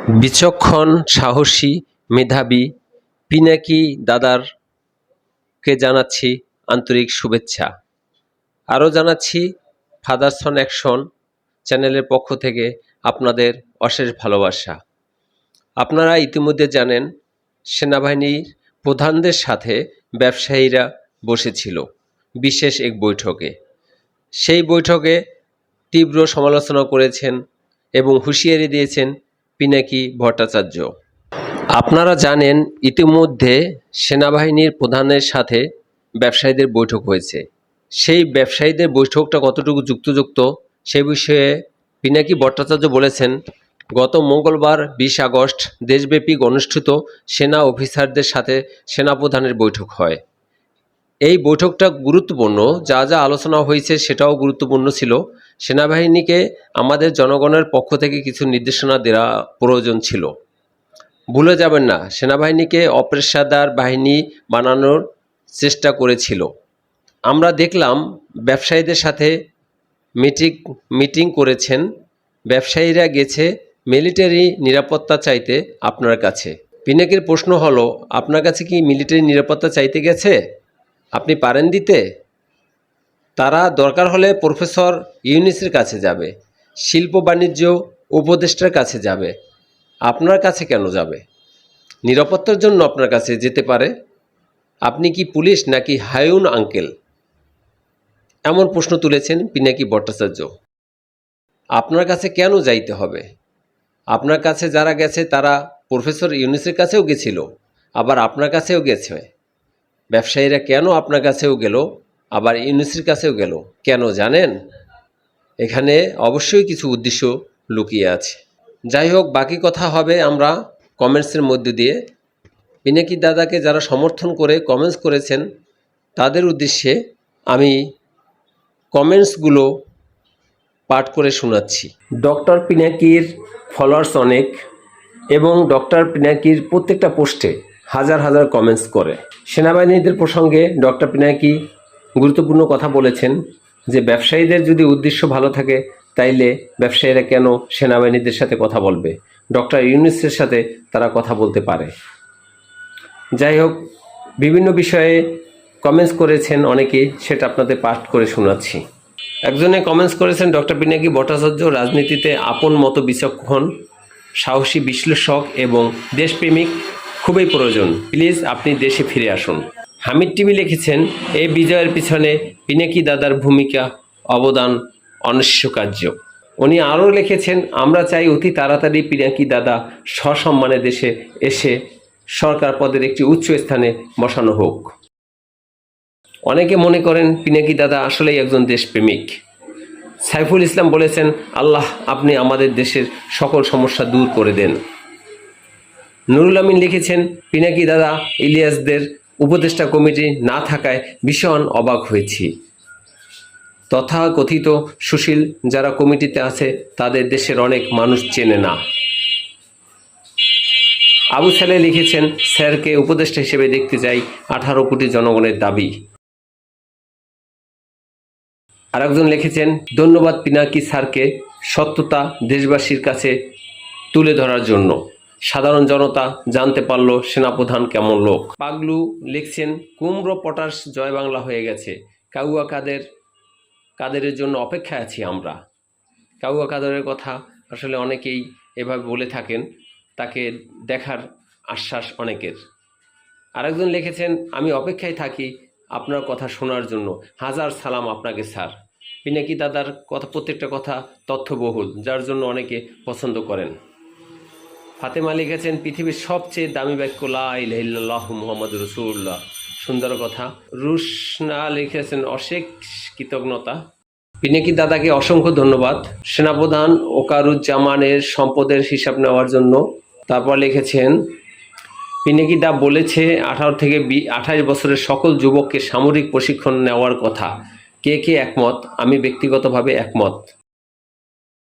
বিচক্ষণ, সাহসী, মেধাবী পিনাকি দাদারকে জানাচ্ছি আন্তরিক শুভেচ্ছা। আরও জানাচ্ছি ফাদার্স অন অ্যাকশন চ্যানেলের পক্ষ থেকে আপনাদের অশেষ ভালোবাসা। আপনারা ইতিমধ্যে জানেন সেনাবাহিনীর প্রধানদের সাথে ব্যবসায়ীরা বসেছিল বিশেষ এক বৈঠকে। সেই বৈঠকে তীব্র সমালোচনা করেছেন এবং হুঁশিয়ারি দিয়েছেন পিনাকি ভট্টাচার্য। আপনারা জানেন ইতিমধ্যে সেনাবাহিনীর প্রধানের সাথে ব্যবসায়ীদের বৈঠক হয়েছে। সেই ব্যবসায়ীদের বৈঠকটা কতটুকু যুক্তিযুক্ত সে বিষয়ে পিনাকি ভট্টাচার্য বলেছেন, গত মঙ্গলবার 20 আগস্ট দেশব্যাপী অনুষ্ঠিত সেনা অফিসারদের সাথে সেনাপ্রধানের বৈঠক হয়। এই বৈঠকটা গুরুত্বপূর্ণ, যা যা আলোচনা হয়েছে সেটাও গুরুত্বপূর্ণ ছিল। সেনাবাহিনীকে আমাদের জনগণের পক্ষ থেকে কিছু নির্দেশনা দেওয়া প্রয়োজন ছিল। ভুলে যাবেন না, সেনাবাহিনীকে অপেশাদার বাহিনী বানানোর চেষ্টা করেছিল। আমরা দেখলাম ব্যবসায়ীদের সাথে মিটিং করেছেন। ব্যবসায়ীরা গেছে মিলিটারি নিরাপত্তা চাইতে আপনার কাছে। পিনাকির প্রশ্ন হলো, আপনার কাছে কি মিলিটারি নিরাপত্তা চাইতে গেছে? আপনি পারেন দিতে? তারা দরকার হলে প্রফেসর ইউনূসের কাছে যাবে, শিল্প বাণিজ্য উপদেষ্টার কাছে যাবে, আপনার কাছে কেন যাবে? নিরাপত্তার জন্য আপনার কাছে যেতে পারে। আপনি কি পুলিশ নাকি হায়ুন আঙ্কেল? এমন প্রশ্ন তুলেছেন পিনাকি ভট্টাচার্য। আপনার কাছে কেন যাইতে হবে? আপনার কাছে যারা গেছে তারা প্রফেসর ইউনূসের কাছেও গেছিল, আবার আপনার কাছেও গেছে। ব্যবসায়ীরা কেন আপনার কাছেও গেল, আবার ইউনূসের কাছেও গেল? কেন জানেন? এখানে অবশ্যই কিছু উদ্দেশ্য লুকিয়ে আছে। যাই হোক, বাকি কথা হবে আমরা কমেন্টসের মধ্যে দিয়ে। পিনাকি দাদাকে যারা সমর্থন করে কমেন্টস করেছেন তাদের উদ্দেশ্যে আমি কমেন্টসগুলো পাঠ করে শোনাচ্ছি। ডক্টর পিনাকির ফলোয়ার্স অনেক এবং ডক্টর পিনাকির প্রত্যেকটা পোস্টে হাজার হাজার কমেন্টস করে। সেনাবাহিনীদের প্রসঙ্গে ডক্টর পিনাকি গুরুত্বপূর্ণ কথা বলেছেন যে ব্যবসায়ীদের যদি উদ্দেশ্য ভালো থাকে তাইলে ব্যবসায়ীরা কেন সেনাবাহিনীদের সাথে কথা বলবে? ডক্টর ইউনূসের সাথে তারা কথা বলতে পারে। যাই হোক, বিভিন্ন বিষয়ে কমেন্টস করেছেন অনেকেই, সেটা আপনাদের পাঠ করে শোনাচ্ছি। একজনে কমেন্টস করেছেন, ডক্টর পিনাকি ভট্টাচার্য রাজনীতিতে আপন মতো বিচক্ষণ, সাহসী বিশ্লেষক এবং দেশপ্রেমিক খুবই প্রয়োজন। প্লিজ আপনি দেশে ফিরে আসুন। হামিদ টিভি লিখেছেন, এই বিজয়ের পিছনে পিনাকি দাদার ভূমিকা অবদান অনস্বীকার্য। উনি আরও লিখেছেন, আমরা চাই অতি তাড়াতাড়ি পিনাকি দাদা সসম্মানে দেশে এসে সরকার পদের একটি উচ্চ স্থানে বসানো হোক। অনেকে মনে করেন পিনাকি দাদা আসলেই একজন দেশপ্রেমিক। সাইফুল ইসলাম বলেছেন, আল্লাহ আপনি আমাদের দেশের সকল সমস্যা দূর করে দেন। নুরুল আমিন লিখেছেন, পিনাকি দাদা ইলিয়াসদের উপদেষ্টা কমিটি না থাকায় ভীষণ অবাক হয়েছি। তথাকথিত সুশীল যারা কমিটিতে আছে তাদের দেশের অনেক মানুষ চেনে না। আবু সালে লিখেছেন, স্যারকে উপদেষ্টা হিসেবে দেখতে চাই, 18 কোটি জনগণের দাবি। আরেকজন লিখেছেন, ধন্যবাদ পিনাকি স্যারকে সত্যতা দেশবাসীর কাছে তুলে ধরার জন্য। সাধারণ জনতা জানতে পারল সেনাপ্রধান কেমন লোক। পাগলু লিখছেন, কুমড়ো পটাশ জয় বাংলা হয়ে গেছে, কাউয়া কাদেরের জন্য অপেক্ষায় আছি আমরা। কাউয়া কাদেরের কথা আসলে অনেকেই এভাবে বলে থাকেন, তাকে দেখার আশ্বাস অনেকের। আরেকজন লিখেছেন, আমি অপেক্ষায় থাকি আপনার কথা শোনার জন্য, হাজার সালাম আপনাকে স্যার। পিনাকি দাদার কথা প্রত্যেকটা কথা তথ্যবহুল, যার জন্য অনেকে পছন্দ করেন। ফাতেমা লিখেছেন, পৃথিবীর সবচেয়ে দামি বাক্য লা ইলাহা ইল্লাল্লাহু মুহাম্মাদুর রাসূলুল্লাহ, সুন্দর কথা। রুশনা লিখেছেন, অশেষ কৃতজ্ঞতা। পিনাকি দাদাকে অসংখ্য ধন্যবাদ সেনাপ্রধান ওকারুজ্জামানের সম্পদের হিসাব নেওয়ার জন্য। তারপর লিখেছেন, পিনাকি দা বলেছে 18 থেকে 28 বছরের সকল যুবককে সামরিক প্রশিক্ষণ নেওয়ার কথা। কে কে একমত? আমি ব্যক্তিগতভাবে একমত।